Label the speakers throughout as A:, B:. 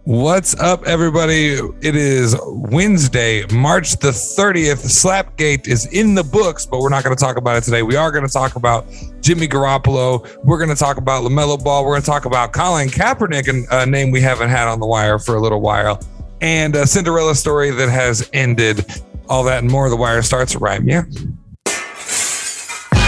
A: What's up, everybody? It is Wednesday, March the 30th. Slapgate is in the books, but we're not going to talk about it today. We are going to talk about Jimmy Garoppolo. We're going to talk about LaMelo Ball. We're going to talk about Colin Kaepernick, a name we haven't had on the wire for a little while, and a Cinderella story that has ended. All that and more. The Wire starts right now.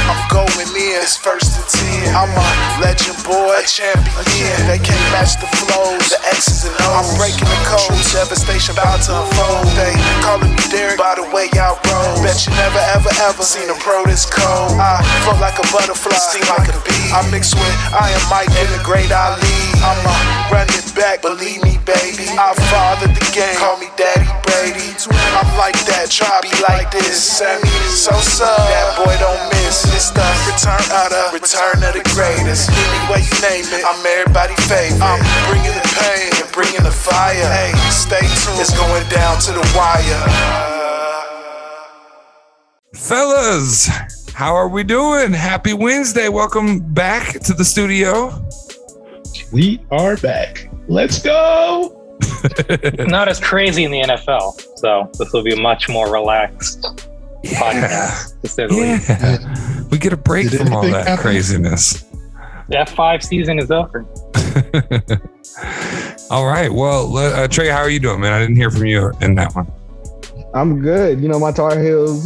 B: I'm going in, it's first and 10. I'm a legend boy, a champion. They can't match the flows, the X's and O's. I'm breaking the code, devastation about to unfold. They calling me Derek by the way I roll. Bet you never ever seen a pro this cold. I float like a butterfly, sting like a bee. I mix with Iron Mike and the great Ali. I'm a run it back, believe me baby. I fathered the game, call me Daddy Brady. I'm like that, try be like this. Sammy Sosa, that boy don't miss. It's the return of the greatest. Any way you name it, I'm everybody's favorite. I'm bringing the pain and bringing the fire. Hey, stay tuned, it's going down to the wire.
A: Fellas, how are we doing? Happy Wednesday. Welcome back to the studio.
C: We are back. Let's go.
D: Not as crazy in the NFL, so this will be a much more relaxed podcast, to say the least.
A: We get a break from all that craziness.
D: The F5 season is over.
A: All right. Well, Trey, how are you doing, man? I didn't hear from you in that one.
E: I'm good. You know, my Tar Heels,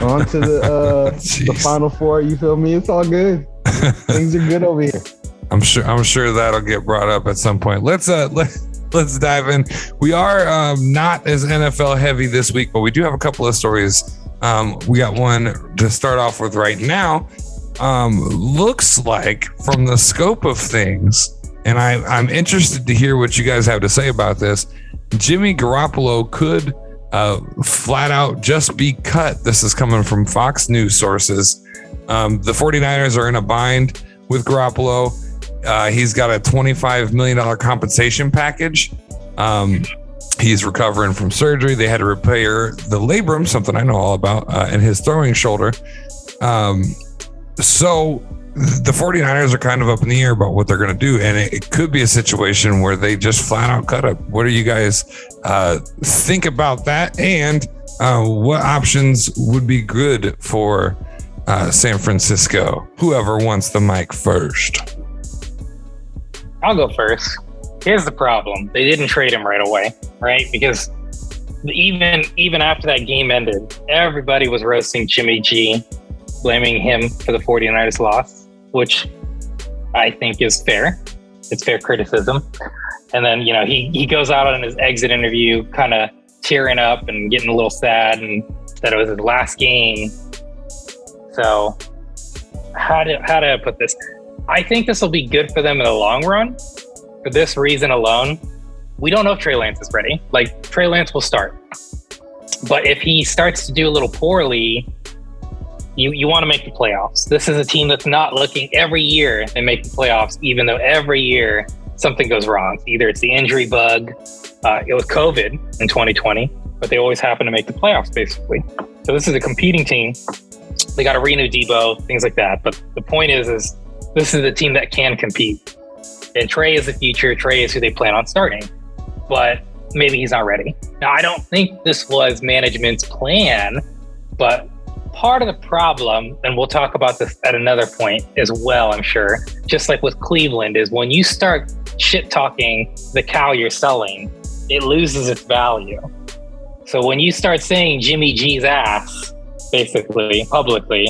E: on to the Final Four. You feel me? It's all good. Things are good over here.
A: I'm sure that'll get brought up at some point. Let's dive in. We are not as NFL heavy this week, but we do have a couple of stories. We got one to start off with right now. Looks like from the scope of things, and I'm interested to hear what you guys have to say about this. Jimmy Garoppolo could flat out just be cut. This is coming from Fox News sources. The 49ers are in a bind with Garoppolo. He's got a $25 million compensation package. He's recovering from surgery. They had to repair the labrum, something I know all about, in his throwing shoulder. So the 49ers are kind of up in the air about what they're going to do. And it could be a situation where they just flat out cut him. What do you guys think about that? And what options would be good for San Francisco? Whoever wants the mic first.
D: I'll go first. Here's the problem. They didn't trade him right away, right? Because even after that game ended, everybody was roasting Jimmy G, blaming him for the 49ers loss, which I think is fair. It's fair criticism. And then, he goes out on his exit interview kind of tearing up and getting a little sad and said it was his last game. So how do I put this? I think this will be good for them in the long run. For this reason alone, we don't know if Trey Lance is ready. Like, Trey Lance will start. But if he starts to do a little poorly, you want to make the playoffs. This is a team that's not looking every year they make the playoffs, even though every year something goes wrong. Either it's the injury bug, it was COVID in 2020, but they always happen to make the playoffs, basically. So this is a competing team. They got to renew Debo, things like that. But the point is this is a team that can compete. And Trey is the future. Trey is who they plan on starting. But maybe he's not ready. Now, I don't think this was management's plan, but part of the problem, and we'll talk about this at another point as well, I'm sure, just like with Cleveland, is when you start shit-talking the cow you're selling, it loses its value. So when you start saying Jimmy G's ass, basically, publicly,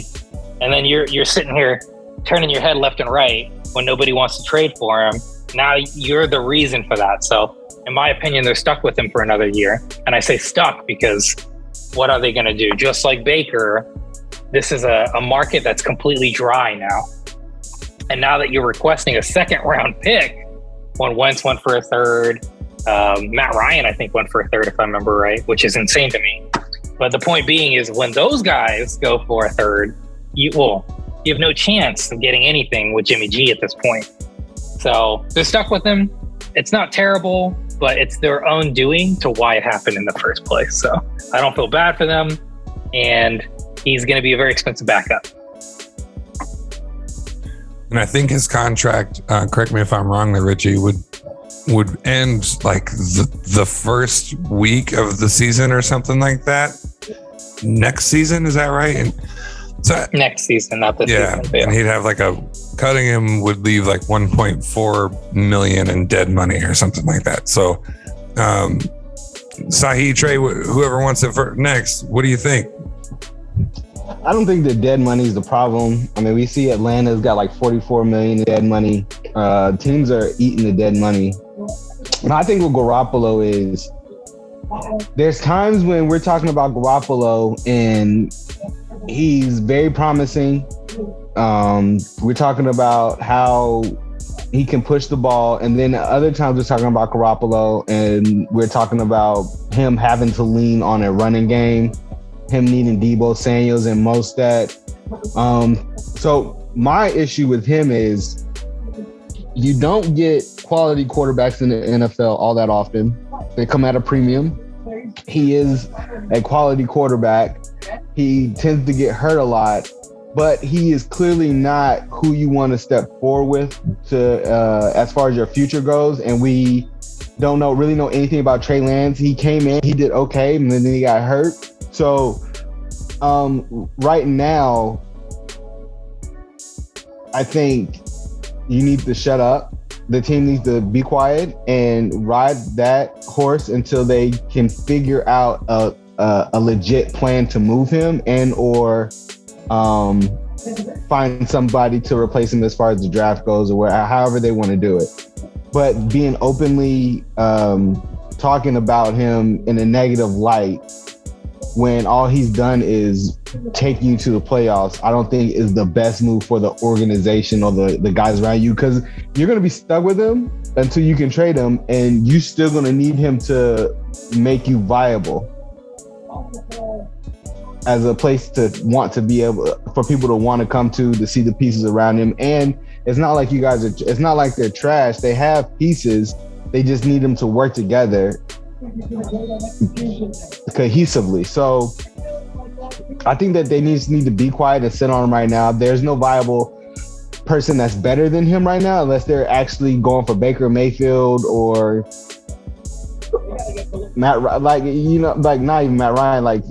D: and then you're sitting here turning your head left and right when nobody wants to trade for him, now you're the reason for that. So in my opinion, they're stuck with him for another year. And I say stuck because what are they going to do? Just like Baker, this is a market that's completely dry now. And now that you're requesting a second round pick, when Wentz went for a third, Matt Ryan, I think, went for a third, if I remember right, which is insane to me. But the point being is when those guys go for a third, you have no chance of getting anything with Jimmy G at this point. So they're stuck with him. It's not terrible, but it's their own doing to why it happened in the first place. So I don't feel bad for them. And he's going to be a very expensive backup.
A: And I think his contract, correct me if I'm wrong there, Richie, would would end like the first week of the season or something like that. Next season, is that right? And so
D: next season, not this season.
A: And he'd have like cutting him would leave like 1.4 million in dead money or something like that. So, Sahi, Trey, whoever wants it for next, what do you think?
E: I don't think the dead money is the problem. I mean, we see Atlanta's got like 44 million in dead money. Teams are eating the dead money. And I think what Garoppolo is, there's times when we're talking about Garoppolo and he's very promising. We're talking about how he can push the ball. And then other times we're talking about Garoppolo and we're talking about him having to lean on a running game, him needing Deebo Samuels and Mostert. So my issue with him is you don't get quality quarterbacks in the NFL all that often. They come at a premium. He is a quality quarterback. He tends to get hurt a lot, but he is clearly not who you want to step forward with to as far as your future goes. And we don't really know anything about Trey Lance. He came in, he did okay, and then he got hurt. So right now, I think you need to shut up. The team needs to be quiet and ride that horse until they can figure out a legit plan to move him and or find somebody to replace him as far as the draft goes or however they want to do it. But being openly talking about him in a negative light when all he's done is take you to the playoffs, I don't think is the best move for the organization or the guys around you, because you're going to be stuck with him until you can trade him, and you still going to need him to make you viable as a place to want to be able for people to want to come to see the pieces around him. And it's not like it's not like they're trash. They have pieces. They just need them to work together cohesively. So I think that they need to be quiet and sit on him right now. There's no viable person that's better than him right now, unless they're actually going for Baker Mayfield or Matt, not even Matt Ryan.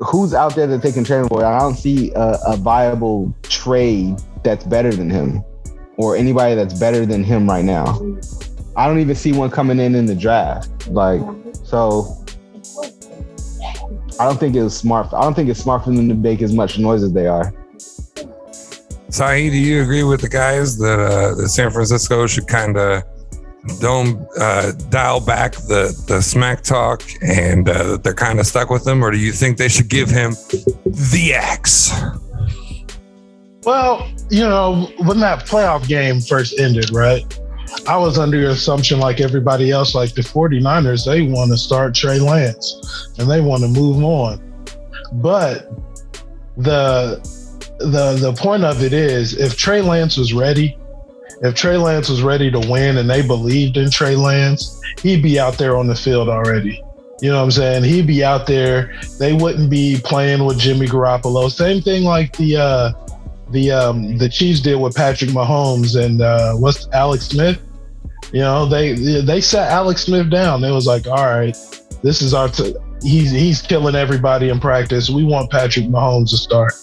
E: Who's out there that they can trade for? I don't see a viable trade that's better than him or anybody that's better than him right now. I don't even see one coming in the draft. So I don't think it's smart. I don't think it's smart for them to make as much noise as they are.
A: Sahi, do you agree with the guys that San Francisco should kind of dial back the smack talk and they're kind of stuck with him, or do you think they should give him the X?
C: Well, when that playoff game first ended, right? I was under the assumption, like everybody else, like the 49ers, they want to start Trey Lance and they want to move on. But the point of it is, if Trey Lance was ready to win and they believed in Trey Lance, he'd be out there on the field already. You know what I'm saying? He'd be out there. They wouldn't be playing with Jimmy Garoppolo. Same thing like the Chiefs did with Patrick Mahomes and Alex Smith. They sat Alex Smith down. It was like, all right, this is he's killing everybody in practice. We want Patrick Mahomes to start.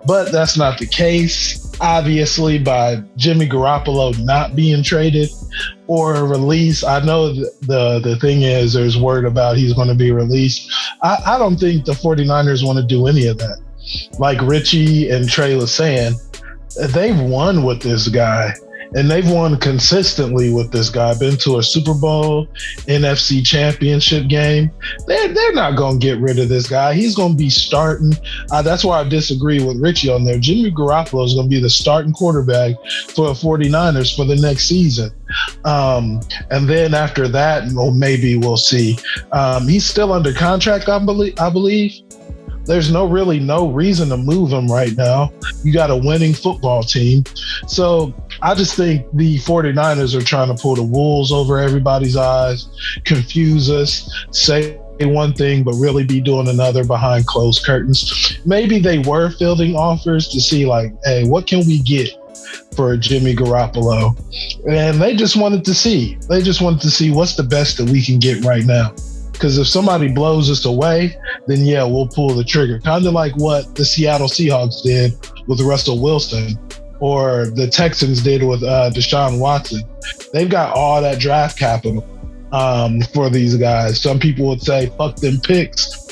C: But that's not the case, obviously, by Jimmy Garoppolo not being traded or released. I know the thing is there's word about he's going to be released. I don't think the 49ers want to do any of that. Like Richie and Trey was saying, they've won with this guy, and they've won consistently with this guy. Been to a Super Bowl, NFC Championship game. They're not going to get rid of this guy. He's going to be starting. That's why I disagree with Richie on there. Jimmy Garoppolo is going to be the starting quarterback for the 49ers for the next season. And then after that, maybe we'll see. He's still under contract, I believe. There's no reason to move him right now. You got a winning football team. So I just think the 49ers are trying to pull the wool over everybody's eyes, confuse us, say one thing, but really be doing another behind closed curtains. Maybe they were fielding offers to see like, hey, what can we get? for Jimmy Garoppolo. And they just wanted to see. They just wanted to see what's the best that we can get right now. Because if somebody blows us away, then yeah, we'll pull the trigger. Kind of like what the Seattle Seahawks did with Russell Wilson, or the Texans did with Deshaun Watson. They've got all that draft capital for these guys. Some people would say, fuck them picks.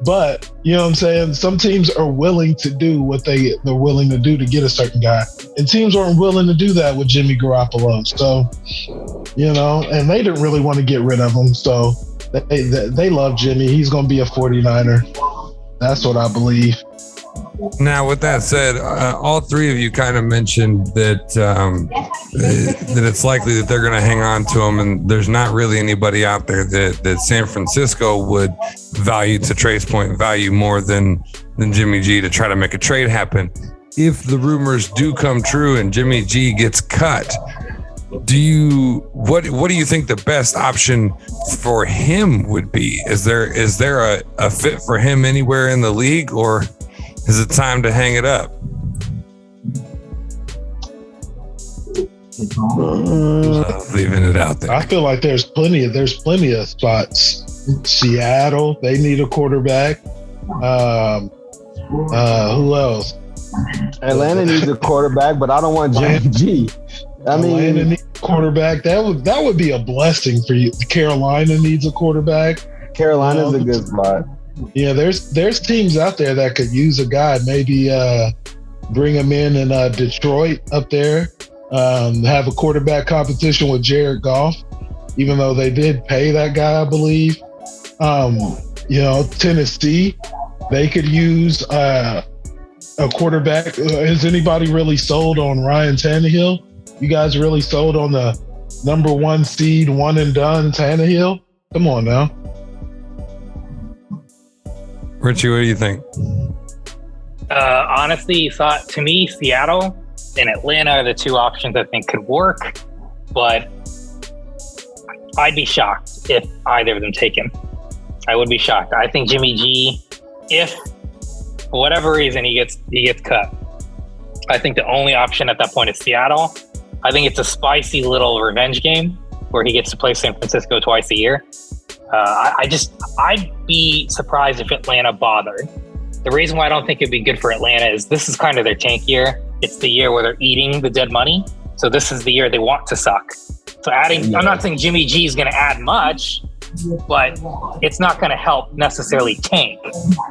C: But, you know what I'm saying? Some teams are willing to do what they're willing to do to get a certain guy. And teams aren't willing to do that with Jimmy Garoppolo. So, you know, and they didn't really want to get rid of him. So they love Jimmy. He's going to be a 49er. That's what I believe.
A: Now, with that said, all three of you kind of mentioned that that it's likely that they're going to hang on to him, and there's not really anybody out there that San Francisco would value, to Trey's point, value more than Jimmy G to try to make a trade happen. If the rumors do come true and Jimmy G gets cut, what do you think the best option for him would be? Is there a fit for him anywhere in the league, or is it time to hang it up? Leaving it out there.
C: I feel like there's plenty of spots. Seattle, they need a quarterback. Who else?
E: Atlanta needs a quarterback, but I don't want Jimmy G.
C: Atlanta needs a quarterback. That would be a blessing for you. Carolina needs a quarterback.
E: Carolina's a good spot.
C: Yeah, there's teams out there that could use a guy. Maybe bring him in Detroit up there. Have a quarterback competition with Jared Goff, even though they did pay that guy, I believe. You know, Tennessee, they could use a quarterback. Is anybody really sold on Ryan Tannehill? You guys really sold on the number 1 seed, one and done Tannehill? Come on now.
A: Richie, what do you think?
D: Honestly, to me, Seattle and Atlanta are the two options I think could work, but I'd be shocked if either of them take him. I would be shocked. I think Jimmy G, if for whatever reason he gets cut, I think the only option at that point is Seattle. I think it's a spicy little revenge game where he gets to play San Francisco twice a year. I'd be surprised if Atlanta bothered. The reason why I don't think it'd be good for Atlanta is this is kind of their tank year. It's the year where they're eating the dead money. So this is the year they want to suck. So I'm not saying Jimmy G is going to add much, but it's not going to help necessarily tank.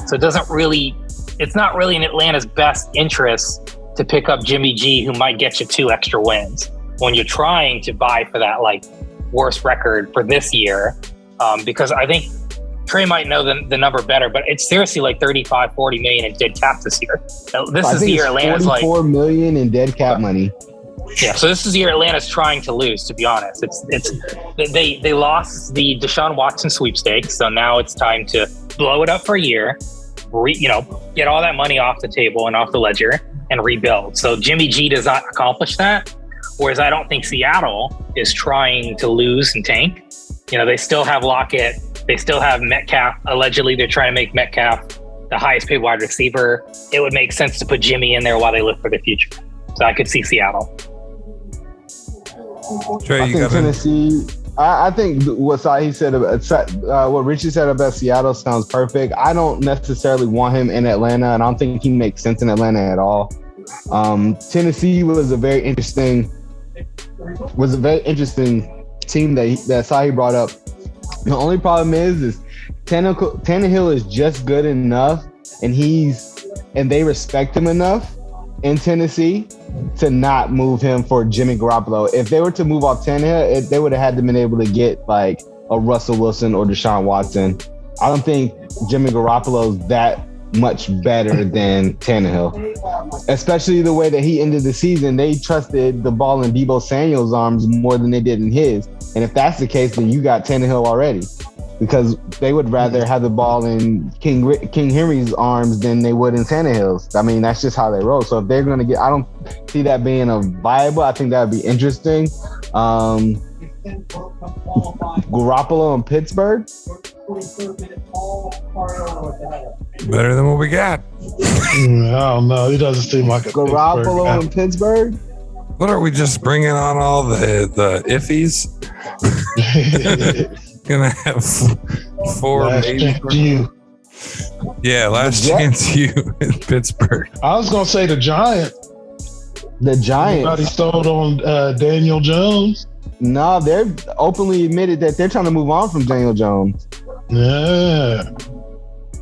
D: So it's not really in Atlanta's best interest to pick up Jimmy G, who might get you 2 extra wins when you're trying to buy for that like worst record for this year. Because I think Trey might know the number better, but it's seriously like 35, 40 million in dead cap this year. This is the year Atlanta's like
E: 44 million in dead cap money.
D: Yeah, so this is the year Atlanta's trying to lose, to be honest. They lost the Deshaun Watson sweepstakes, so now it's time to blow it up for a year, get all that money off the table and off the ledger and rebuild. So Jimmy G does not accomplish that, whereas I don't think Seattle is trying to lose and tank. You know, they still have Lockett. They still have Metcalf. Allegedly, they're trying to make Metcalf the highest paid wide receiver. It would make sense to put Jimmy in there while they look for the future. So I could see Seattle.
A: Trey,
E: I think Tennessee. I think what Sahi said about what Richie said about Seattle sounds perfect. I don't necessarily want him in Atlanta, and I don't think he makes sense in Atlanta at all. Tennessee was a very interesting team that Sahi brought up. The only problem is Tannehill is just good enough, and they respect him enough in Tennessee to not move him for Jimmy Garoppolo. If they were to move off Tannehill, they would have had to been able to get like a Russell Wilson or Deshaun Watson. I don't think Jimmy Garoppolo is that much better than Tannehill, especially the way that he ended the season. They trusted the ball in Deebo Samuel's arms more than they did in his. And if that's the case, then you got Tannehill already, because they would rather have the ball in King Henry's arms than they would in Tannehill's. I mean, that's just how they roll. So if they're going to I don't see that being a viable. I think that would be interesting. Garoppolo in Pittsburgh.
A: Better than what we got.
C: I don't know. He doesn't seem like a
E: Garoppolo in Pittsburgh.
A: What are we just bringing on all the iffies? Gonna have four
C: Last
A: maybe.
C: chance you.
A: Yeah, last chance you in Pittsburgh.
C: I was gonna say the Giants.
E: The Giants.
C: Everybody sold on Daniel Jones.
E: No, they're openly admitted that they're trying to move on from Daniel Jones.
C: Yeah.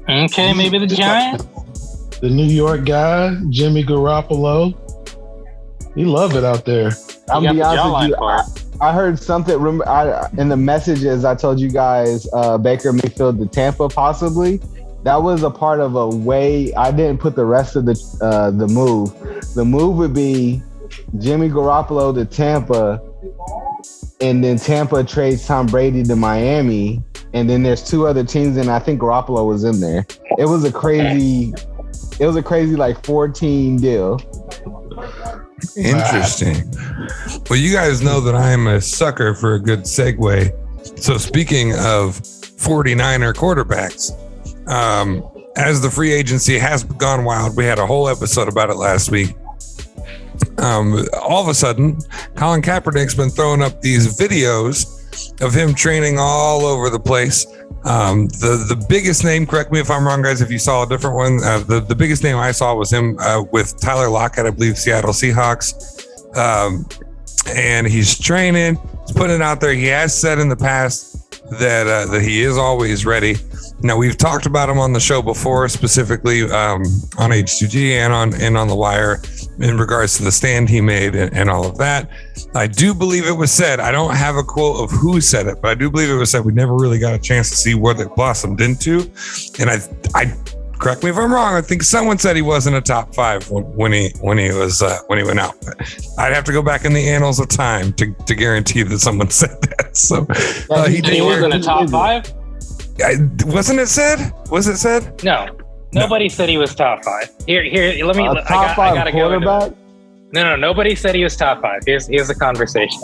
D: Okay, maybe the Giants.
C: The New York guy, Jimmy Garoppolo. He love it out there.
E: I'm
D: You
E: be
D: got the
E: honest with
D: jawline
E: you.
D: for it.
E: I heard something in the messages I told you guys, Baker Mayfield to Tampa possibly. That was a part of a way. I didn't put the rest of the move. The move would be Jimmy Garoppolo to Tampa, and then Tampa trades Tom Brady to Miami, and then there's two other teams, and I think Garoppolo was in there. It was a crazy like 14 deal.
A: Interesting. Well, you guys know that I am a sucker for a good segue. So speaking of 49er quarterbacks, as the free agency has gone wild, we had a whole episode about it last week. All of a sudden, Colin Kaepernick's been throwing up these videos of him training all over the place. The biggest name, correct me if I'm wrong, guys, if you saw a different one, the biggest name I saw was him with Tyler Lockett, I believe, Seattle Seahawks. And he's training, he's putting it out there. He has said in the past that he is always ready. Now, we've talked about him on the show before, specifically on H2G and on The Wire in regards to the stand he made and all of that. I do believe it was said, I don't have a quote of who said it, but I do believe it was said we never really got a chance to see what it blossomed into. And I correct me if I'm wrong, I think someone said he wasn't a top five when he went out. But I'd have to go back in the annals of time to guarantee that someone said that. So
D: He wasn't a top five?
A: Wasn't it said? Was it said?
D: No. Nobody said he was top five. Here. Let me.
E: Top five
D: I gotta go into
E: quarterback.
D: it. No. Nobody said he was top five. Here's the conversation.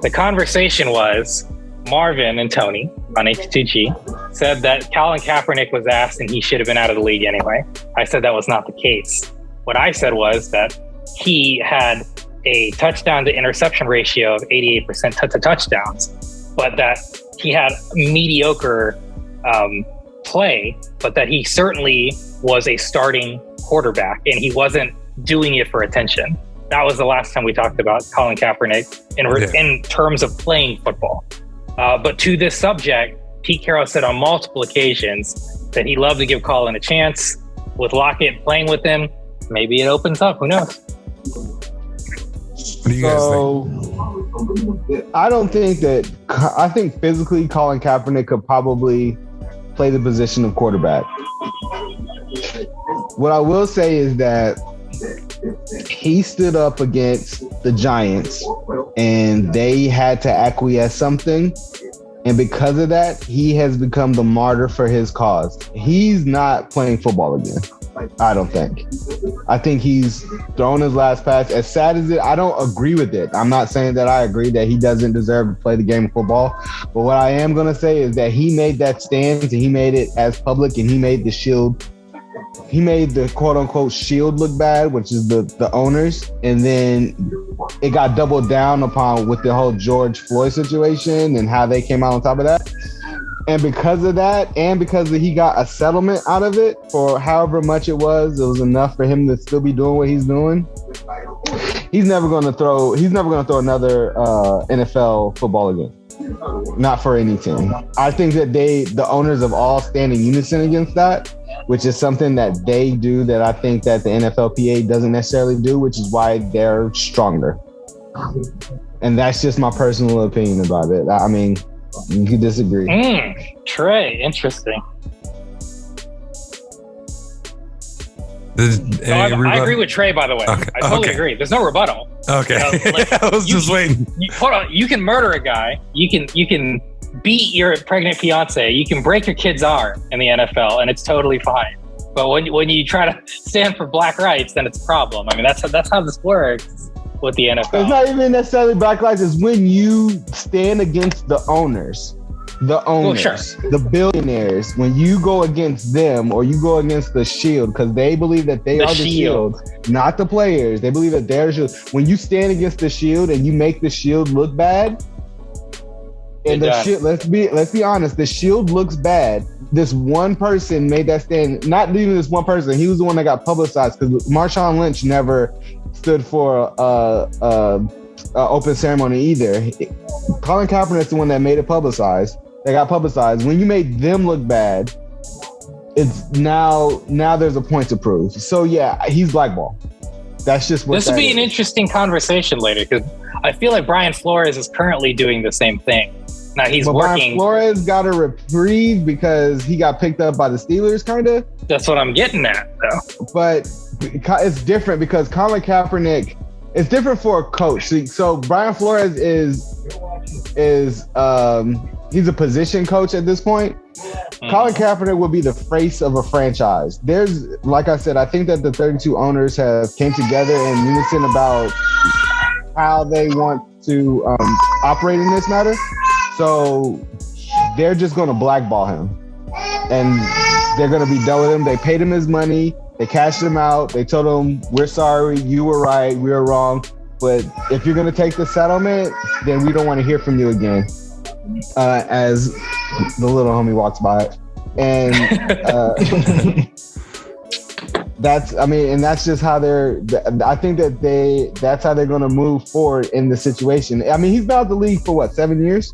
D: The conversation was Marvin and Tony on H2G said that Colin Kaepernick was asked and he should have been out of the league anyway. I said that was not the case. What I said was that he had a touchdown to interception ratio of 88% to touchdowns, but that he had mediocre play, but that he certainly was a starting quarterback and he wasn't doing it for attention. That was the last time we talked about Colin Kaepernick in terms of playing football. But to this subject, Pete Carroll said on multiple occasions that he'd love to give Colin a chance. With Lockett playing with him, maybe it opens up. Who knows?
A: What do you guys think?
E: I think physically Colin Kaepernick could probably play the position of quarterback. What I will say is that he stood up against the Giants and they had to acquiesce something. And because of that, he has become the martyr for his cause. He's not playing football again. I don't think. I think he's thrown his last pass. As sad as it, I don't agree with it. I'm not saying that I agree that he doesn't deserve to play the game of football. But what I am going to say is that he made that stance and he made it as public and he made the shield. He made the quote unquote shield look bad, which is the owners. And then it got doubled down upon with the whole George Floyd situation and how they came out on top of that. And because of that, and because he got a settlement out of it for however much it was enough for him to still be doing what he's doing. He's never going to throw another NFL football again. Not for any team. I think that the owners of all stand in unison against that, which is something that they do that I think that the NFLPA doesn't necessarily do, which is why they're stronger. And that's just my personal opinion about it. I mean, you could disagree.
D: Trey, interesting. I agree with Trey, by the way.
A: Okay.
D: I totally agree. There's no rebuttal.
A: Okay. I was just waiting.
D: Hold on. You can murder a guy. You can beat your pregnant fiance. You can break your kid's arm in the NFL, and it's totally fine. But when you try to stand for black rights, then it's a problem. I mean, that's how this works with the NFL.
E: It's not even necessarily black rights. It's when you stand against the owners. The owners, the billionaires, when you go against them or you go against the Shield, because they believe that they are the Shield, not the players. They believe that they're the Shield. When you stand against the Shield and you make the Shield look bad, and the Shield, let's be honest, the Shield looks bad. This one person made that stand. Not even this one person. He was the one that got publicized because Marshawn Lynch never stood for open ceremony either. Colin Kaepernick's the one that made it publicized. They got publicized. When you made them look bad, it's now there's a point to prove. So yeah, he's blackballed. That's just what.
D: This will be an interesting conversation later because I feel like Brian Flores is currently doing the same thing. Now he's working.
E: Brian Flores got a reprieve because he got picked up by the Steelers, kind of.
D: That's what I'm getting at, though.
E: But it's different because Colin Kaepernick. It's different for a coach. So Brian Flores is he's a position coach at this point. Colin Kaepernick would be the face of a franchise. There's, like I said, I think that the 32 owners have came together in unison about how they want to operate in this matter. So they're just going to blackball him, and they're going to be done with him. They paid him his money. They cashed him out. They told him, "We're sorry. You were right. We were wrong. But if you're going to take the settlement, then we don't want to hear from you again." As the little homie walks by, and that's just how they're. I think that's how they're going to move forward in the situation. I mean, he's been out of the league for what, 7 years?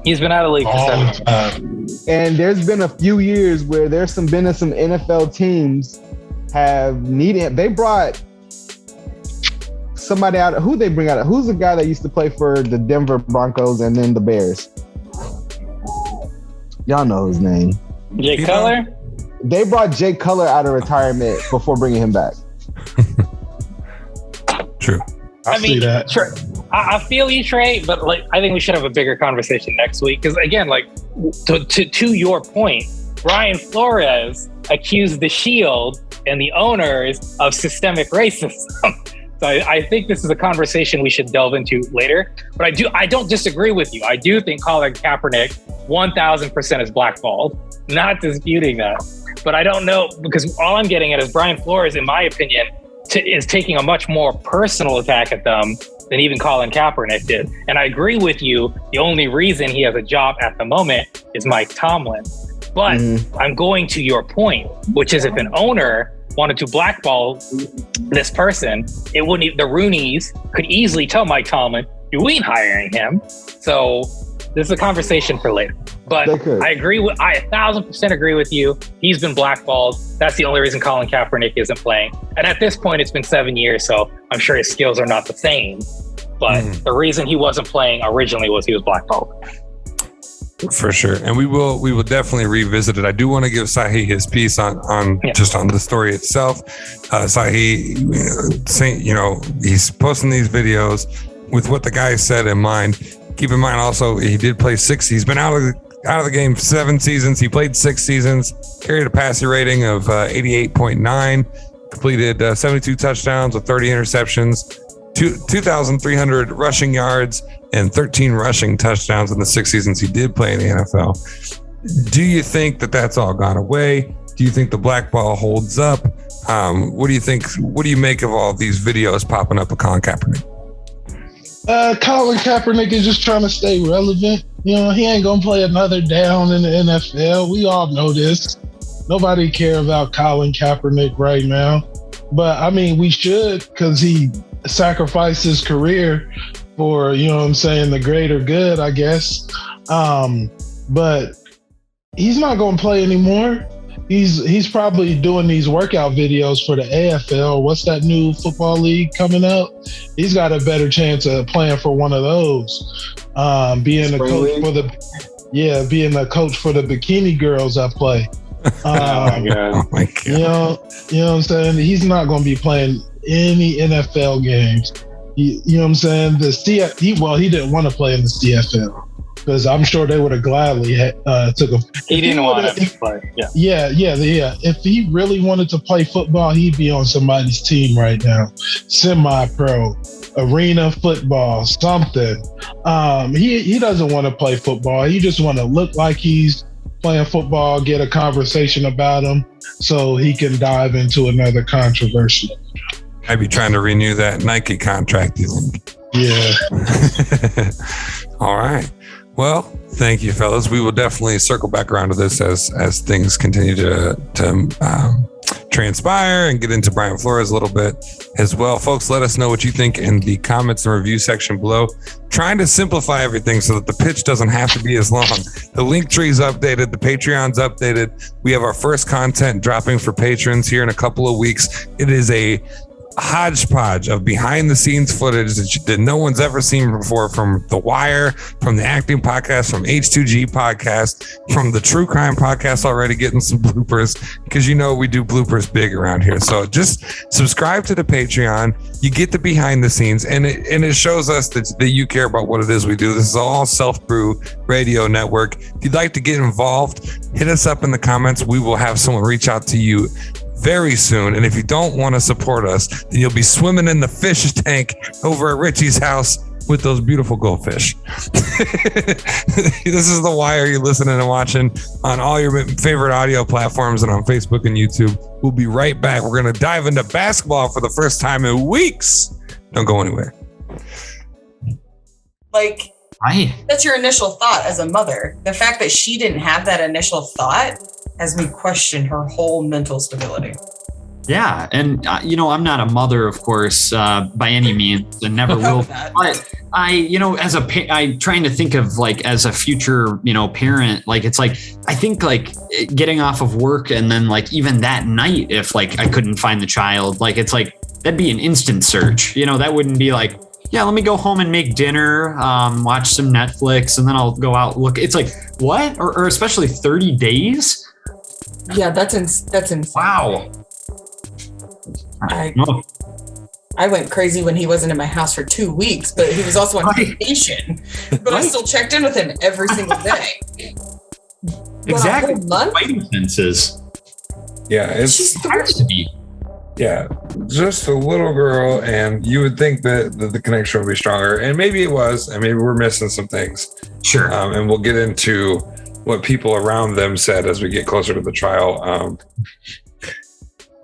D: He's been out of the league for 7 years.
E: And there's been a few years where there's been some NFL teams have needed. They brought somebody out. Who they bring out? Who's the guy that used to play for the Denver Broncos and then the Bears? Y'all know his name.
D: Jay Cutler?
E: They brought Jay Cutler out of retirement before bringing him back.
A: True.
C: I see that.
D: Sure. I feel you, Trey, but like I think we should have a bigger conversation next week because again, like to your point, Brian Flores accused the Shield and the owners of systemic racism. So I think this is a conversation we should delve into later. But I don't disagree with you. I do think Colin Kaepernick 1,000% is blackballed. Not disputing that. But I don't know, because all I'm getting at is Brian Flores, in my opinion, is taking a much more personal attack at them than even Colin Kaepernick did. And I agree with you. The only reason he has a job at the moment is Mike Tomlin. But I'm going to your point, which is if an owner wanted to blackball this person, it wouldn't. The Rooneys could easily tell Mike Tomlin, "You ain't hiring him." So this is a conversation for later. But I agree with. I 1,000% agree with you. He's been blackballed. That's the only reason Colin Kaepernick isn't playing. And at this point, it's been 7 years, so I'm sure his skills are not the same. But the reason he wasn't playing originally was he was blackballed.
A: For sure. And we will definitely revisit it. I do want to give Sahi his piece on just on the story itself. Sahi, he's posting these videos with what the guy said in mind. Keep in mind also, he did play he's been out of the game 7 seasons. He played 6 seasons, carried a passer rating of 88.9, completed 72 touchdowns with 30 interceptions, 2,300 rushing yards, and 13 rushing touchdowns in the 6 seasons he did play in the NFL. Do you think that that's all gone away? Do you think the black ball holds up? What do you think? What do you make of all these videos popping up of Colin Kaepernick?
C: Colin Kaepernick is just trying to stay relevant. You know, he ain't gonna play another down in the NFL. We all know this. Nobody care about Colin Kaepernick right now. But I mean, we should, because he sacrificed his career for, you know what I'm saying, the greater good, I guess. But he's not going to play anymore. He's probably doing these workout videos for the AFL. What's that new football league coming up? He's got a better chance of playing for one of those. Being the coach for the bikini girls I play.
A: Oh my God.
C: You know what I'm saying? He's not going to be playing any NFL games. You know what I'm saying? He didn't want to play in the CFL. because I'm sure they would have gladly took him.
D: He didn't want to play.
C: Yeah. Yeah. If he really wanted to play football, he'd be on somebody's team right now. Semi-pro, arena football, something. He doesn't want to play football. He just want to look like he's playing football, get a conversation about him so he can dive into another controversy.
A: I'd be trying to renew that Nike contract, you think?
C: Yeah.
A: All right. Well, thank you, fellas. We will definitely circle back around to this as things continue to transpire and get into Brian Flores a little bit as well. Folks, let us know what you think in the comments and review section below. Trying to simplify everything so that the pitch doesn't have to be as long. The link tree's updated. The Patreon's updated. We have our first content dropping for patrons here in a couple of weeks. It is a hodgepodge of behind the scenes footage that no one's ever seen before, from The Wire, from the acting podcast, from H2G podcast, from the true crime podcast, already getting some bloopers, because we do bloopers big around here. So just subscribe to the Patreon. You get the behind the scenes, and it shows us that you care about what it is we do. This is all Self-Brew Radio Network. If you'd like to get involved, hit us up in the comments. We will have someone reach out to you very soon. And if you don't want to support us, then you'll be swimming in the fish tank over at Richie's house with those beautiful goldfish. This is The Wire. You're listening and watching on all your favorite audio platforms and on Facebook and YouTube. We'll be right back. We're going to dive into basketball for the first time in weeks. Don't go anywhere.
F: Like, that's your initial thought as a mother. The fact that she didn't have that initial thought has me question her whole mental stability.
G: Yeah. And, I'm not a mother, of course, by any means, and never will. But I trying to think of like as a future, parent, like it's like, I think like getting off of work and then like even that night, if like I couldn't find the child, like it's like that'd be an instant search. That wouldn't be like, yeah, let me go home and make dinner, watch some Netflix, and then I'll go out look. It's like, what? Or especially 30 days?
F: Yeah, that's insane.
G: Wow.
F: I went crazy when he wasn't in my house for 2 weeks, but he was also on vacation. But I still checked in with him every single day.
G: Exactly. Fighting senses.
A: Yeah,
F: she's 3.
A: Yeah, just a little girl, and you would think that the connection would be stronger, and maybe it was, and maybe we're missing some things.
G: Sure.
A: And we'll get into what people around them said as we get closer to the trial.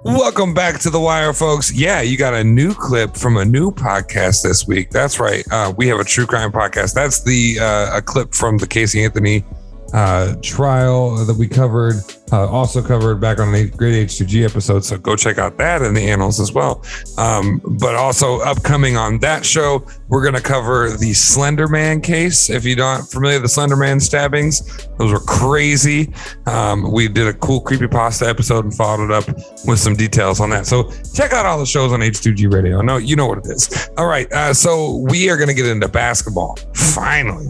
A: Welcome back to The Wire, folks. Yeah, you got a new clip from a new podcast this week. That's right. We have a true crime podcast. That's a clip from the Casey Anthony trial that we covered, also covered back on the Great H2G episode. So go check out that in the annals as well. But also upcoming on that show, we're going to cover the Slender Man case. If you're not familiar, the Slender Man stabbings, those were crazy. We did a cool creepypasta episode and followed it up with some details on that. So check out all the shows on H2G Radio. No, you know what it is. All right. So we are going to get into basketball. Finally,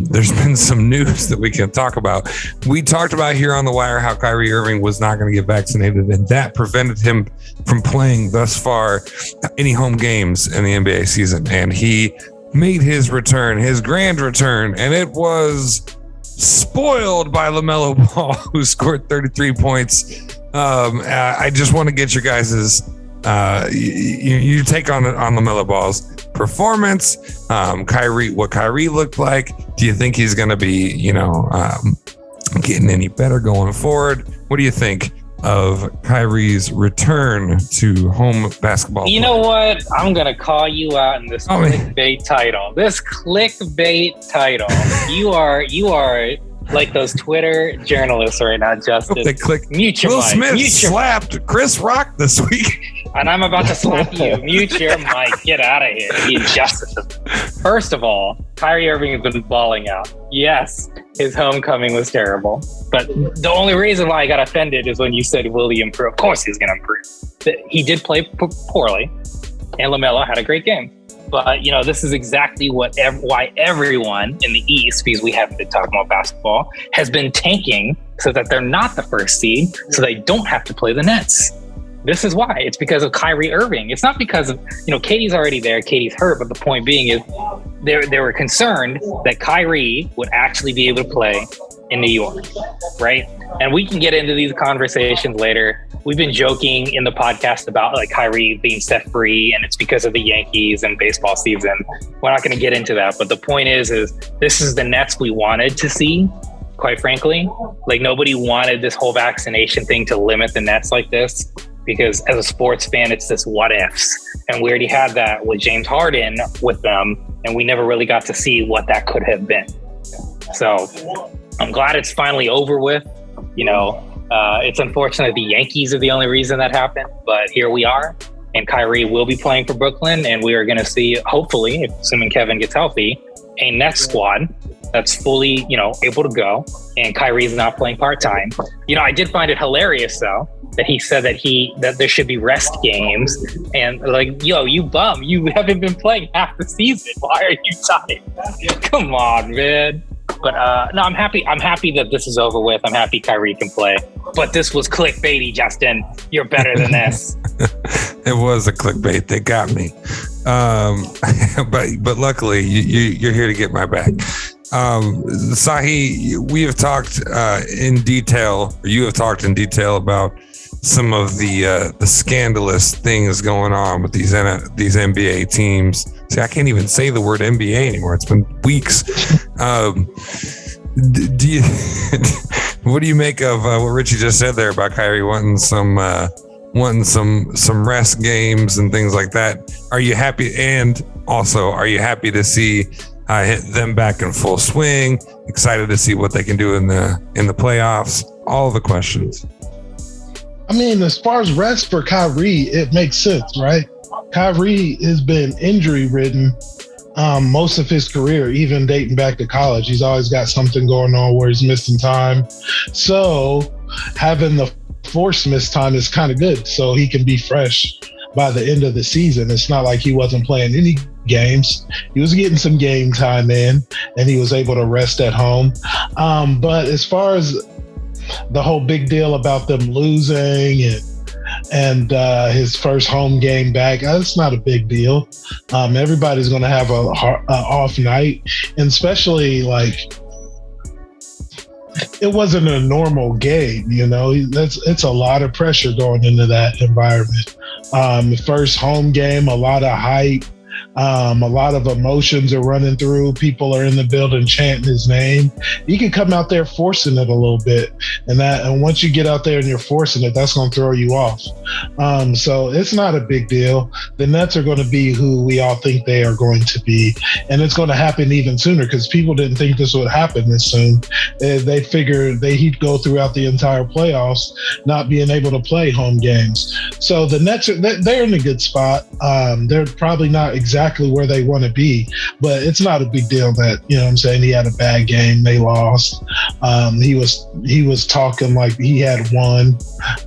A: there's been some news that we can talk about. We talked about here on The Wire how Kyrie Irving was not going to get vaccinated, and that prevented him from playing thus far any home games in the NBA season. And he made his return, his grand return, and it was spoiled by LaMelo Ball, who scored 33 points. I just want to get your guys's you take on LaMelo Ball's performance. What Kyrie looked like. Do you think he's going to be, getting any better going forward? What do you think of Kyrie's return to home basketball?
D: You know what? I'm going to call you out in this clickbait title. This clickbait title. You are like those Twitter journalists right now, Justin.
A: They click.
D: Mute your
A: Will
D: mic.
A: Smith slapped Chris Rock this week.
D: And I'm about to slap you. Mute your mic. Get out of here. The injustice. First of all, Kyrie Irving has been balling out. Yes, his homecoming was terrible. But the only reason why I got offended is when you said, will he improve? Of course he's going to improve. He did play poorly, and LaMelo had a great game. But, this is exactly why everyone in the East, because we haven't been talking about basketball, has been tanking so that they're not the first seed, so they don't have to play the Nets. This is why. It's because of Kyrie Irving. It's not because of, Katie's already there. Katie's hurt. But the point being is they were concerned that Kyrie would actually be able to play in New York, right? And we can get into these conversations later. We've been joking in the podcast about like Kyrie being set free and it's because of the Yankees and baseball season. We're not going to get into that. But the point is this is the Nets we wanted to see, quite frankly. Like nobody wanted this whole vaccination thing to limit the Nets like this, because as a sports fan, it's this what ifs. And we already had that with James Harden with them, and we never really got to see what that could have been. So I'm glad it's finally over with. It's unfortunate the Yankees are the only reason that happened, but here we are. And Kyrie will be playing for Brooklyn, and we are going to see, hopefully, assuming Kevin gets healthy, a Nets squad that's fully, able to go. And Kyrie's not playing part-time. I did find it hilarious, though, that he said that there should be rest games. And like, yo, you bum, you haven't been playing half the season. Why are you tired? Come on, man. But no, I'm happy. I'm happy that this is over with. I'm happy Kyrie can play. But this was clickbaity, Justin. You're better than this.
A: It was a clickbait. They got me. But luckily, you're here to get my back. Sahi, we have talked in detail. Or you have talked in detail about some of the scandalous things going on with these NBA teams. See, I can't even say the word NBA anymore. It's been weeks. What do you make of what Richie just said there about Kyrie wanting some rest games and things like that? Are you happy? And also, are you happy to see them back in full swing? Excited to see what they can do in the playoffs? All the questions.
C: I mean, as far as rest for Kyrie, it makes sense, right? Kyrie has been injury ridden most of his career, even dating back to college. He's always got something going on where he's missing time. So having the forced missed time is kind of good, so he can be fresh by the end of the season. It's not like he wasn't playing any games. He was getting some game time in, and he was able to rest at home. But as far as the whole big deal about them losing and his first home game back, it's not a big deal. Everybody's going to have a off night, and especially like it wasn't a normal game. It's a lot of pressure going into that environment. First home game, a lot of hype. A lot of emotions are running through. People are in the building chanting his name. You can come out there forcing it a little bit, and once you get out there and you're forcing it, that's going to throw you off. So it's not a big deal. The Nets are going to be who we all think they are going to be, and it's going to happen even sooner because people didn't think this would happen this soon. They figured he'd go throughout the entire playoffs not being able to play home games. So the Nets they're in a good spot. They're probably not exactly where they want to be, but it's not a big deal that, he had a bad game, they lost. He was talking like he had won,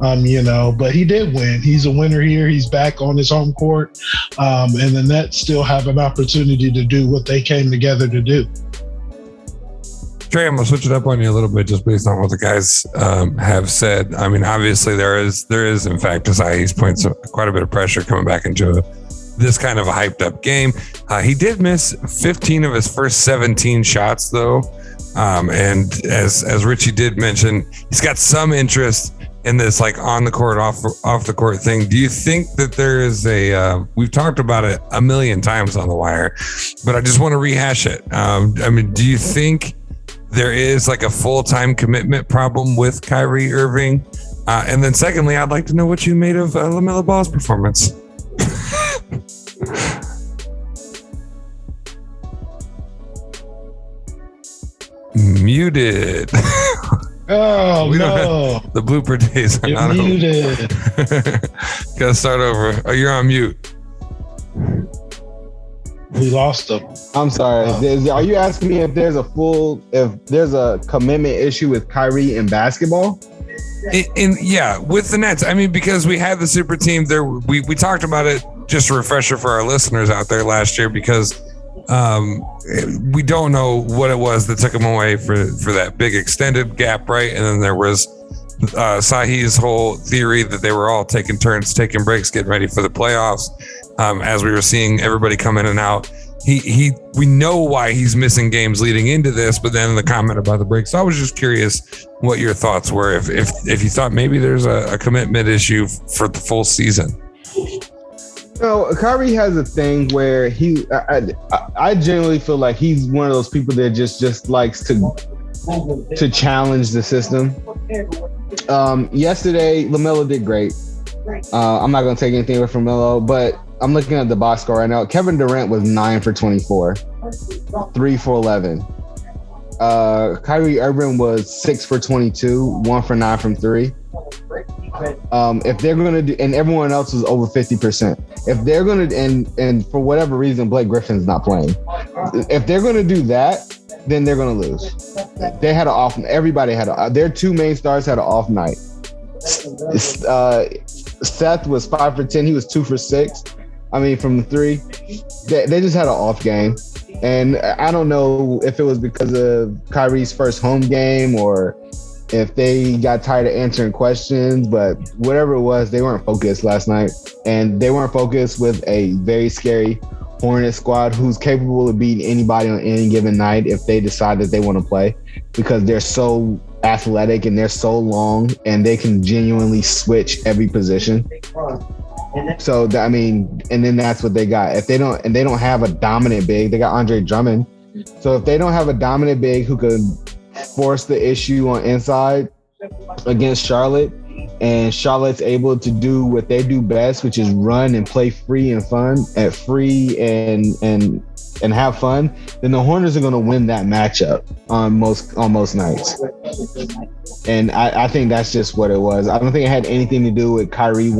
C: but he did win. He's a winner here. He's back on his home court, and the Nets still have an opportunity to do what they came together to do.
A: Trey, I'm gonna switch it up on you a little bit just based on what the guys have said. I mean, obviously there is in fact, to Sahi's point, quite a bit of pressure coming back into this kind of a hyped up game. He did miss 15 of his first 17 shots though. And as Richie did mention, he's got some interest in this like on the court, off the court thing. Do you think that there is we've talked about it a million times on the wire, but I just want to rehash it. Do you think there is like a full-time commitment problem with Kyrie Irving? And then secondly, I'd like to know what you made of LaMelo Ball's performance. Muted.
C: Oh,
A: we
C: no.
A: Don't have, the blooper days are
C: You're
A: not
C: muted.
A: Gotta start over. Oh, you're on mute.
C: We lost them.
E: I'm sorry. Are you asking me if there's a commitment issue with Kyrie in basketball?
A: Yeah, with the Nets. I mean, because we had the super team there. We talked about it, just a refresher for our listeners out there last year, because we don't know what it was that took him away for that big extended gap, right? And then there was Sahi's whole theory that they were all taking turns, taking breaks, getting ready for the playoffs. As we were seeing everybody come in and out, we know why he's missing games leading into this, but then the comment about the break. So I was just curious what your thoughts were, if you thought maybe there's a commitment issue for the full season.
E: No, Kyrie has a thing where I generally feel like he's one of those people that just likes to challenge the system. Yesterday, LaMelo did great. I'm not going to take anything away from Melo, but I'm looking at the box score right now. Kevin Durant was 9 for 24, 3 for 11. Kyrie Irving was 6 for 22, 1 for 9 from 3. If they're going to do, and everyone else was over 50%. If they're going to, and for whatever reason, Blake Griffin's not playing. If they're going to do that, then they're going to lose. They had an off. Everybody had their two main stars had an off night. Seth was 5 for 10. He was 2 for 6. I mean, from the 3. They just had an off game. And I don't know if it was because of Kyrie's first home game or if they got tired of answering questions, but whatever it was, they weren't focused last night. And they weren't focused with a very scary Hornet squad who's capable of beating anybody on any given night if they decide that they want to play, because they're so athletic and they're so long and they can genuinely switch every position. So I mean, and then that's what they got. If they don't have a dominant big, they got Andre Drummond. So if they don't have a dominant big who could force the issue on inside against Charlotte, and Charlotte's able to do what they do best, which is run and play free and fun and have fun, then the Hornets are going to win that matchup on most nights. And I think that's just what it was. I don't think it had anything to do with Kyrie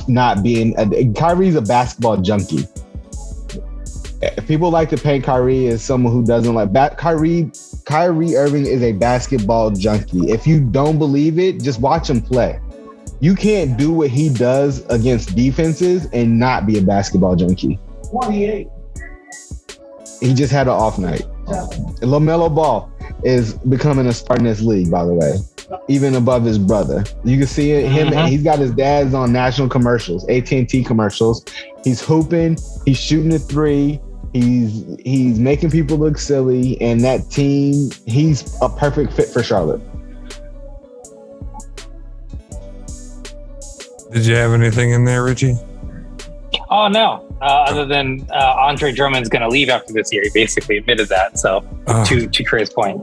E: not being Kyrie's a basketball junkie. People like to paint Kyrie as someone who doesn't like Kyrie Irving is a basketball junkie. If you don't believe it, just watch him play. You can't do what he does against defenses and not be a basketball junkie. 28. He just had an off night. LaMelo Ball is becoming a star in this league, by the way, even above his brother. You can see it. He's got his dad's on national commercials, AT&T commercials. He's hooping. He's shooting a 3. He's making people look silly, and that team, he's a perfect fit for Charlotte.
A: Did you have anything in there, Richie?
D: Oh, no. Other than Andre Drummond's going to leave after this year. He basically admitted that. So, to Chris' point.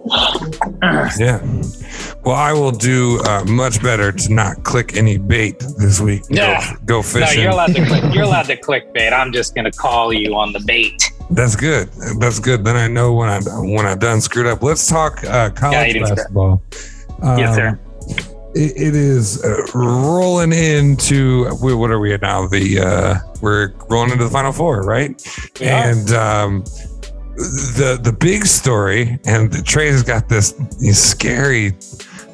A: Yeah. Well, I will do much better to not click any bait this week.
D: Yeah.
A: Go fishing.
D: No, you're allowed to click. You're allowed to click bait. I'm just going to call you on the bait.
A: That's good. That's good. Then I know when I done screwed up. Let's talk college basketball.
D: Yes, sir.
A: It is rolling into, what are we at now? We're rolling into the Final Four, right? Yeah. And the big story, and Trey's got this scary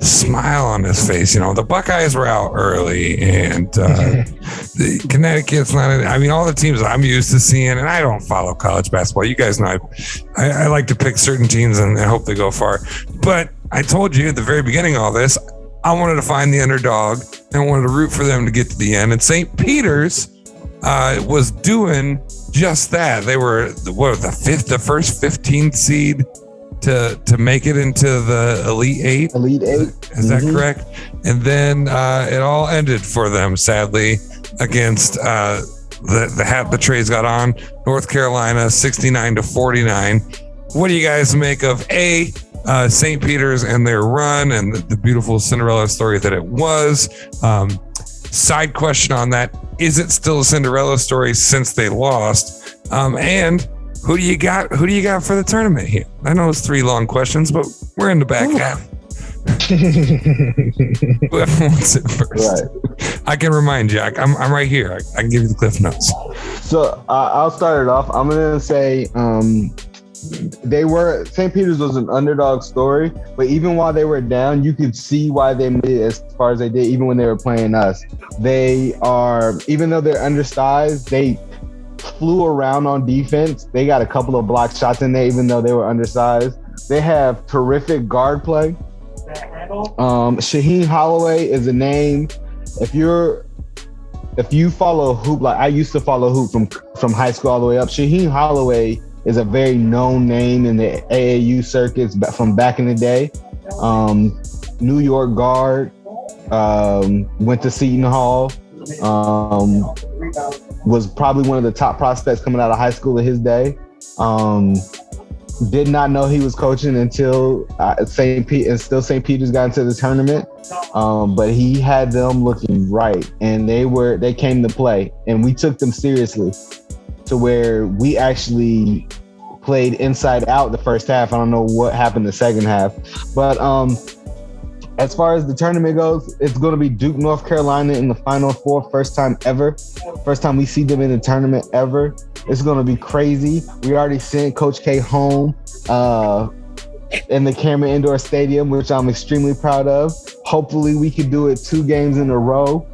A: smile on his face. You know, the Buckeyes were out early, and the Connecticut's not. I mean, all the teams I'm used to seeing, and I don't follow college basketball. You guys know I like to pick certain teams and hope they go far. But I told you at the very beginning of all this, I wanted to find the underdog and wanted to root for them to get to the end. And St. Peter's was doing just that. They were the first 15th seed to make it into the Elite Eight. Is that correct? And then it all ended for them, sadly, against the hat the Trays got on, North Carolina, 69-49. What do you guys make of St. Peter's and their run and the beautiful Cinderella story that it was? Side question on that: is it still a Cinderella story since they lost? And who do you got? Who do you got for the tournament here? I know it's 3 long questions, but we're in the back half. Whoever wants it first. Right. I can remind you. I'm right here. I can give you the cliff notes.
E: So I'll start it off. I'm gonna say St. Peter's was an underdog story, but even while they were down, you could see why they made it as far as they did, even when they were playing us. They are, even though they're undersized, they flew around on defense. They got a couple of block shots in there, even though they were undersized. They have terrific guard play. Shaheen Holloway is a name. If you're if you follow hoop, like I used to follow hoop from high school all the way up, Shaheem Holloway is a very known name in the AAU circuits from back in the day. New York guard, went to Seton Hall, was probably one of the top prospects coming out of high school in his day. Did not know he was coaching until St. Peter's got into the tournament. But he had them looking right, and they came to play, and we took them seriously to where we actually played inside out the first half. I don't know what happened the second half, but as far as the tournament goes, it's going to be Duke, North Carolina in the Final Four. First time ever. First time we see them in the tournament ever. It's going to be crazy. We already sent Coach K home in the Cameron Indoor Stadium, which I'm extremely proud of. Hopefully we could do it 2 games in a row.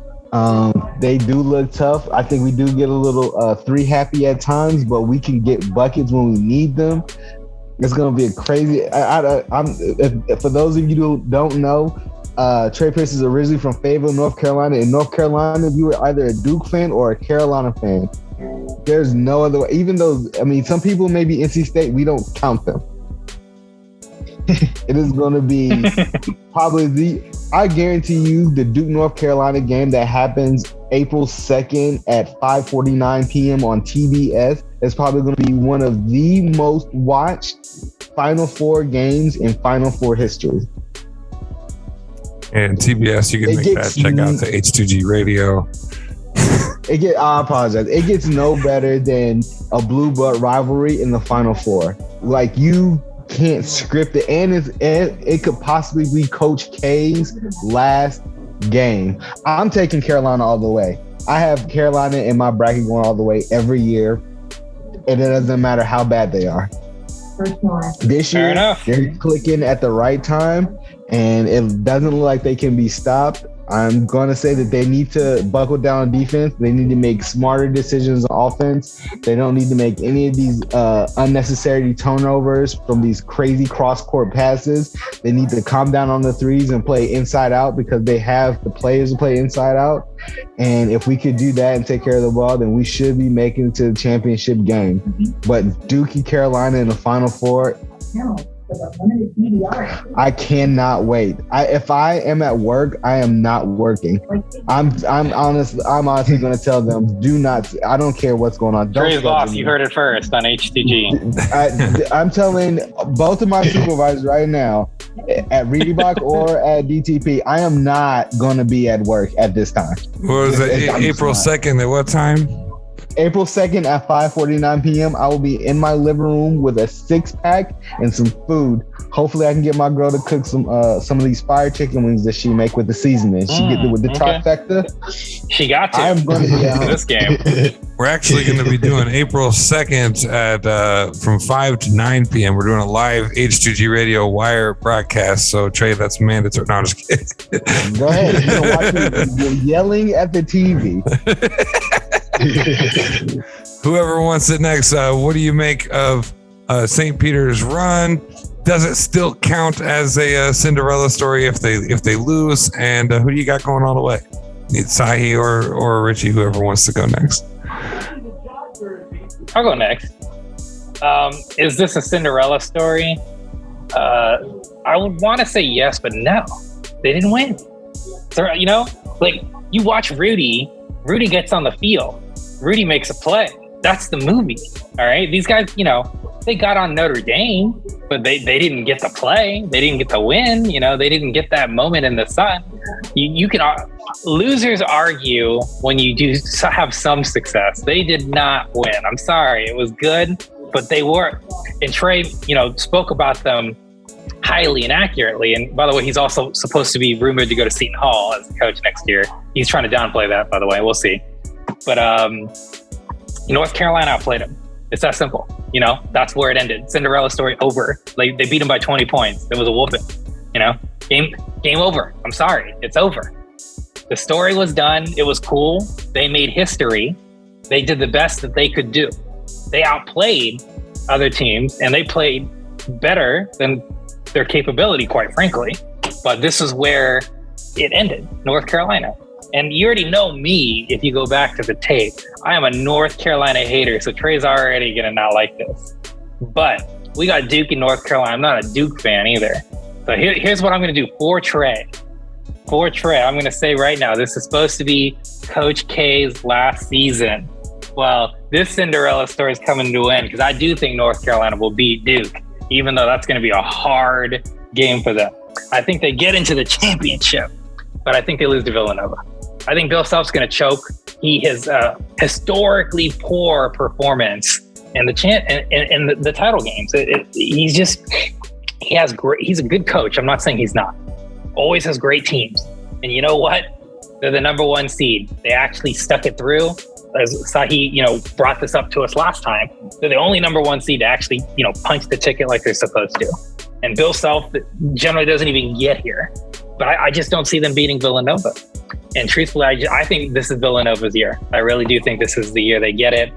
E: They do look tough. I think we do get a little 3 happy at times, but we can get buckets when we need them. It's going to be a crazy. For those of you who don't know, Trey Pierce is originally from Fayetteville, North Carolina. In North Carolina, you were either a Duke fan or a Carolina fan. There's no other way. Even though, I mean, some people may be NC State, we don't count them. It is going to be probably I guarantee you, the Duke North Carolina game that happens April 2nd at 5:49 p.m. on TBS is probably going to be one of the most watched Final Four games in Final Four history.
A: And TBS, you can make that check out to H2G Radio.
E: I apologize. It gets no better than a blue blood rivalry in the Final Four. Like, you can't script it, and it could possibly be Coach K's last game. I'm taking Carolina all the way. I have Carolina in my bracket going all the way every year, and it doesn't matter how bad they are. This year, they're clicking at the right time, and it doesn't look like they can be stopped. I'm going to say that they need to buckle down on defense. They need to make smarter decisions on offense. They don't need to make any of these unnecessary turnovers from these crazy cross-court passes. They need to calm down on the threes and play inside out, because they have the players to play inside out. And if we could do that and take care of the ball, then we should be making it to the championship game. But Dookie Carolina in the Final Four, I cannot wait. If I am at work, I am not working. I'm honestly going to tell them, do not. I don't care what's going on.
D: Dre's boss, you heard it first on HTG.
E: I'm telling both of my supervisors right now, at Reebok or at DTP, I am not going to be at work at this time.
A: What was it? April 2nd at what time?
E: April 2nd at 5:49 p.m. I will be in my living room with a 6-pack and some food. Hopefully I can get my girl to cook some of these fire chicken wings that she make with the seasoning. She get with the trifecta.
D: She got to.
E: I'm going to be out
D: this game.
A: We're actually going to be doing April 2nd at from 5 to 9 p.m. We're doing a live H2G Radio wire broadcast. So Trey, that's mandatory. No, I'm just kidding.
E: Go ahead. You're yelling at the TV.
A: Whoever wants it next, what do you make of St. Peter's run? Does it still count as a Cinderella story if they lose? And who do you got going all the way? Need Sahi or Richie, whoever wants to go next.
D: I'll go next. Is this a Cinderella story? I would want to say yes, but no. They didn't win. So, like, you watch Rudy gets on the field. Rudy makes a play. That's the movie. All right. These guys, they got on Notre Dame, but they didn't get the play. They didn't get the win. They didn't get that moment in the sun. You can losers argue when you do have some success. They did not win. I'm sorry. It was good, but they were. And Trey, spoke about them highly and accurately. And by the way, he's also supposed to be rumored to go to Seton Hall as the coach next year. He's trying to downplay that, by the way. We'll see. But North Carolina outplayed him. It's that simple. That's where it ended. Cinderella story over. They beat him by 20 points. It was a whooping. Game over. I'm sorry. It's over. The story was done. It was cool. They made history. They did the best that they could do. They outplayed other teams, and they played better than their capability, quite frankly. But this is where it ended. North Carolina. And you already know me if you go back to the tape. I am a North Carolina hater, so Trey's already going to not like this. But we got Duke in North Carolina. I'm not a Duke fan either. So here's what I'm going to do for Trey. For Trey, I'm going to say right now, this is supposed to be Coach K's last season. Well, this Cinderella story is coming to an end because I do think North Carolina will beat Duke, even though that's going to be a hard game for them. I think they get into the championship, but I think they lose to Villanova. I think Bill Self's going to choke. He has historically poor performance in the title games. He's a good coach. I'm not saying he's not. Always has great teams. And you know what? They're the number one seed. They actually stuck it through. As Sahi, brought this up to us last time. They're the only number one seed to actually, punch the ticket like they're supposed to. And Bill Self generally doesn't even get here. But I just don't see them beating Villanova. And truthfully, I think this is Villanova's year. I really do think this is the year they get it.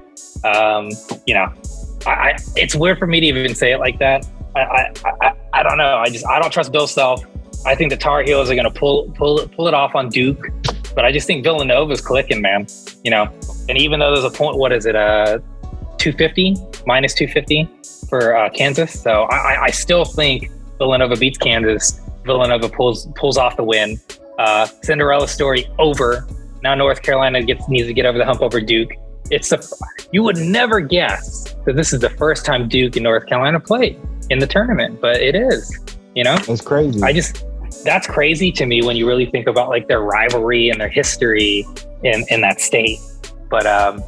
D: It's weird for me to even say it like that. I don't know. I don't trust Bill Self. I think the Tar Heels are going to pull it off on Duke. But I just think Villanova's clicking, man. And even though there's a point, what is it? 250, minus 250 for Kansas. So I still think Villanova beats Kansas. Villanova pulls off the win. Cinderella story over. Now North Carolina needs to get over the hump over Duke. You would never guess that this is the first time Duke and North Carolina played in the tournament, but it is.
E: It's crazy.
D: That's crazy to me when you really think about like their rivalry and their history in that state. But I'm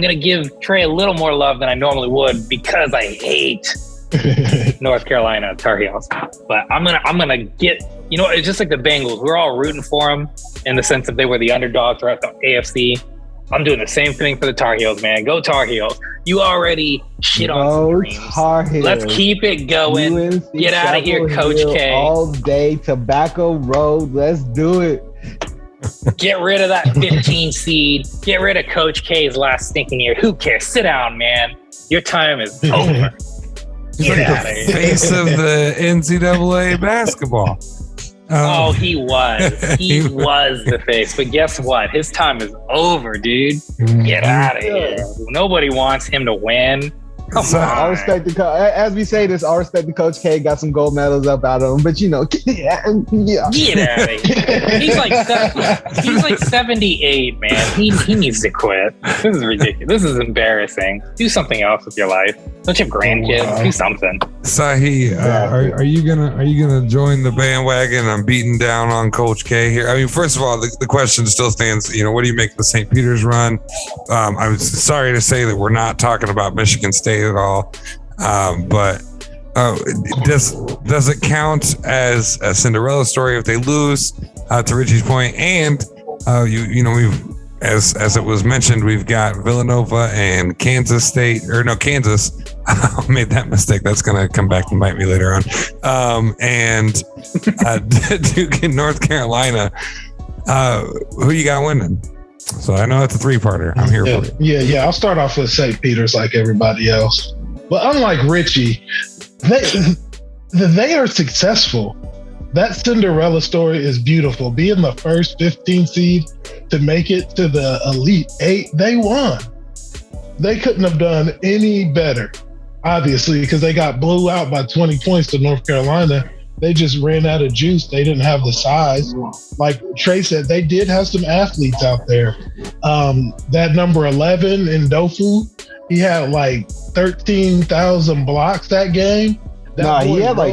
D: gonna give Trey a little more love than I normally would because I hate North Carolina Tar Heels. But I'm gonna get, it's just like the Bengals. We're all rooting for them in the sense that they were the underdog throughout the AFC. I'm doing the same thing for the Tar Heels, man. Go Tar Heels. You already shit on some dreams.
E: Tar Heels.
D: Let's keep it going.
E: UNC
D: Get out of here, Coach K.
E: All day, Tobacco Road. Let's do it.
D: Get rid of that 15 seed. Get rid of Coach K's last stinking year. Who cares? Sit down, man. Your time is over. Get out of here.
A: Face of the NCAA basketball.
D: He was. He was the face. But guess what? His time is over, dude. Get out of here. Nobody wants him to win. Come on.
E: I respect as we say this, I respect the Coach K. Got some gold medals up out of him, but
D: Get out of here. He's like 78, man. He needs to quit. This is ridiculous. This is embarrassing. Do something else with your life. Don't you have grandkids? Do something.
A: Sahi, are you gonna join the bandwagon? I'm beating down on Coach K here. I mean, first of all, the question still stands. What do you make of the St. Peter's run? I'm sorry to say that we're not talking about Michigan State at all, but does it count as a Cinderella story if they lose? To Richie's point, and we've as it was mentioned, we've got Villanova and Kansas State, Kansas. I made that mistake. That's going to come back and bite me later on. And Duke and North Carolina. Who you got winning? So I know it's a three-parter. I'm here for it.
C: Yeah. I'll start off with St. Peter's like everybody else. But unlike Richie, they are successful. That Cinderella story is beautiful. Being the first 15 seed to make it to the Elite Eight, they won. They couldn't have done any better, obviously, because they got blew out by 20 points to North Carolina. They just ran out of juice. They didn't have the size. Like Trey said, they did have some athletes out there. That number 11 in Dofu, he had like 13,000 blocks that game.
E: He had like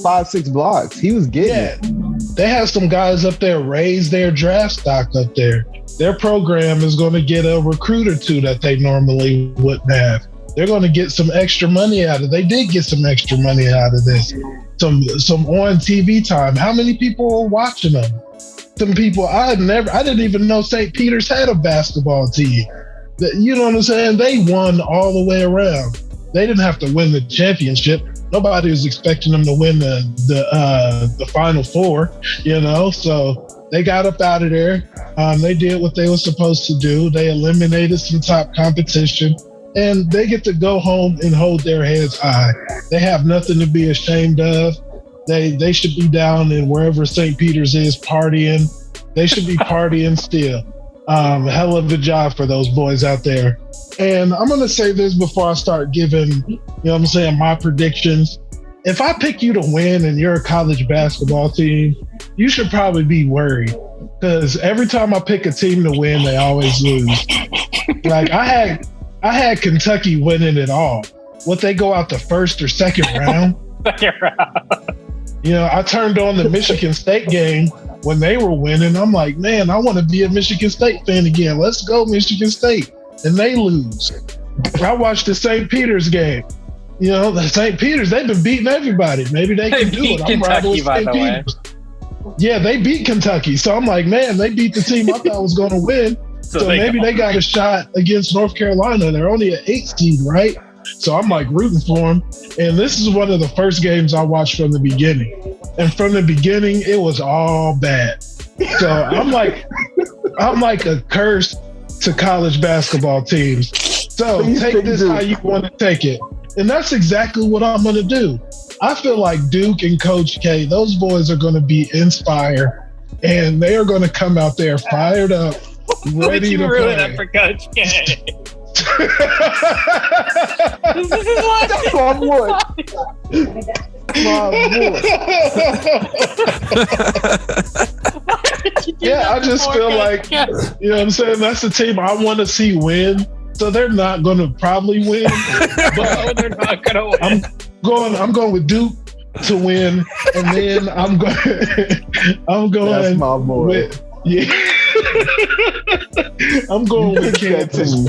E: five, 6 blocks. He was getting it.
C: They have some guys up there raise their draft stock up there. Their program is going to get a recruit or two that they normally wouldn't have. They're going to get some extra money out of it. They did get some extra money out of this. Some on TV time. How many people are watching them? Some people I didn't even know St. Peter's had a basketball team. You know what I'm saying? They won all the way around. They didn't have to win the championship. Nobody was expecting them to win the Final Four, so they got up out of there. They did what they were supposed to do. They eliminated some top competition, and they get to go home and hold their heads high. They have nothing to be ashamed of. They should be down in wherever St. Peter's is partying. They should be partying still. Hell of a job for those boys out there. And I'm going to say this before I start giving, you know what I'm saying, my predictions. If I pick you to win and you're a college basketball team, you should probably be worried. Because every time I pick a team to win, they always lose. Like I had Kentucky winning it all. Would they go out the first or second round? You know, I turned on the Michigan State game when they were winning. I'm like, man, I want to be a Michigan State fan again. Let's go Michigan State. And they lose. I watched the St. Peter's game. You know, the St. Peter's, they've been beating everybody. Maybe they can do it. I'm riding with St. Peter's. Yeah, they beat Kentucky. So I'm like, man, they beat the team I thought was going to win. So maybe they got a shot against North Carolina. They're only an 8 seed, right? So I'm like rooting for them. And this is one of the first games I watched from the beginning. And from the beginning, it was all bad. So I'm like a curse to college basketball teams. So take this how you want to take it. And that's exactly what I'm going to do. I feel like Duke and Coach K, those boys are going to be inspired. And they are going to come out there fired up, ready to play.
D: That for Coach K. This is
E: That's my boy.
C: Yeah, I just feel like, you know what I'm saying? That's the team I want to see win. So they're not going to probably win. But
D: they're not going to win.
C: I'm going with Duke to win. And then I'm going
E: That's my boy.
C: with, yeah. I'm going with Kansas.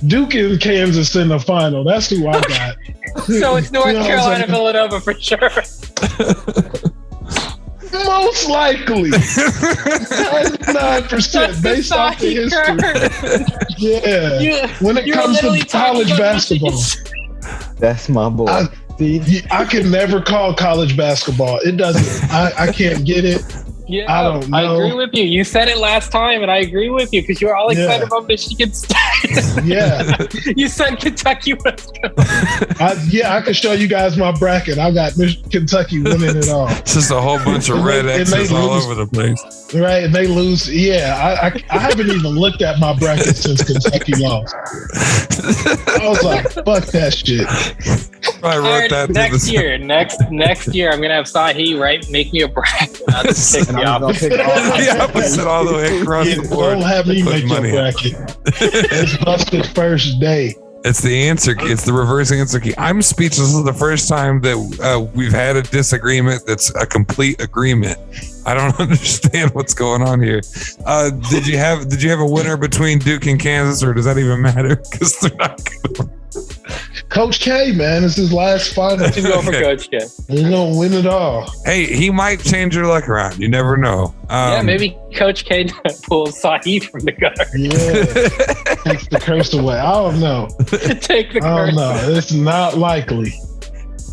C: Duke and Kansas in the final. That's who I got.
D: So it's North Carolina, Villanova for sure.
C: Most likely. 99% based off the history. Yeah. When it comes to college basketball.
E: That's my boy.
C: I can never call college basketball. It doesn't. I can't get it.
D: Yeah,
C: I don't know.
D: I agree with you. You said it last time, and I agree with you because you were all excited about Michigan State.
C: Yeah.
D: You said Kentucky was going to
C: I can show you guys my bracket. I got Kentucky winning it all.
A: It's just a whole bunch of red X's all over the place.
C: Right, and they lose. Yeah, I haven't even looked at my bracket since Kentucky lost. I was like, fuck that shit.
A: I wrote that
D: next year, I'm gonna have Sahi make me a bracket. I'll just pick the opposite.
A: The opposite all the way across the board.
C: Don't have me make your bracket. It's busted first day.
A: It's the answer key. It's the reverse answer key. I'm speechless. This is the first time that we've had a disagreement that's a complete agreement. I don't understand what's going on here. Did you have a winner between Duke and Kansas, or does that even matter? Because they're not good.
C: Coach K, man, it's his last final.
D: He's going for Coach K.
C: He's gonna win it all.
A: Hey, he might change your luck around. You never know.
D: Maybe Coach K pulls Sahi from the gutter.
C: Yeah, takes the curse away. I don't know.
D: Take the curse.
C: I don't know. It's not likely.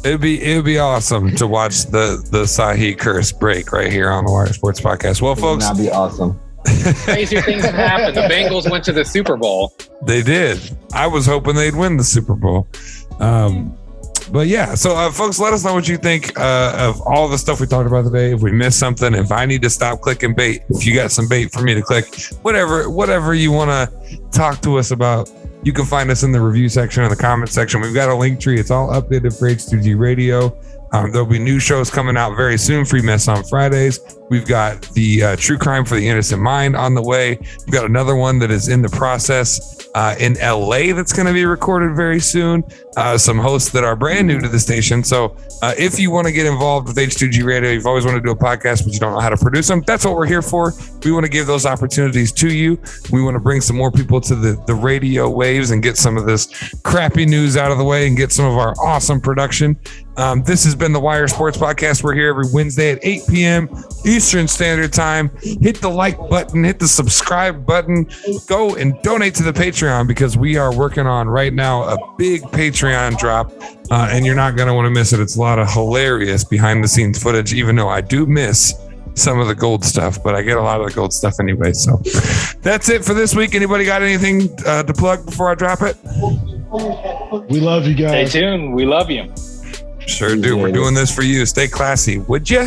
A: It'd be awesome to watch the Sahi curse break right here on the Wire Sports Podcast. Well, folks,
E: that'd be awesome.
D: Crazier things have happened. The Bengals went to the Super Bowl.
A: They did. I was hoping they'd win the Super Bowl. But yeah, so folks, let us know what you think of all the stuff we talked about today. If we missed something, if I need to stop clicking bait, if you got some bait for me to click, whatever you want to talk to us about, you can find us in the review section or the comment section. We've got a link tree. It's all updated for H2G Radio. There'll be new shows coming out very soon. Free Mess on Fridays. We've got the True Crime for the Innocent Mind on the way. We've got another one that is in the process in LA that's going to be recorded very soon. Some hosts that are brand new to the station. So if you want to get involved with H2G Radio, you've always wanted to do a podcast, but you don't know how to produce them. That's what we're here for. We want to give those opportunities to you. We want to bring some more people to the radio waves and get some of this crappy news out of the way and get some of our awesome production. This has been the Wire Sports Podcast. We're here every Wednesday at 8 p.m. Eastern Standard Time. Hit the like button, hit the subscribe button, go and donate to the Patreon because we are working on right now a big Patreon drop, and you're not going to want to miss it. It's a lot of hilarious behind the scenes footage, even though I do miss some of the gold stuff, but I get a lot of the gold stuff anyway. So that's it for this week. Anybody got anything to plug before I drop it?
C: We love you guys.
D: Stay tuned. We love you.
A: Sure do. We're doing this for you. Stay classy, would you?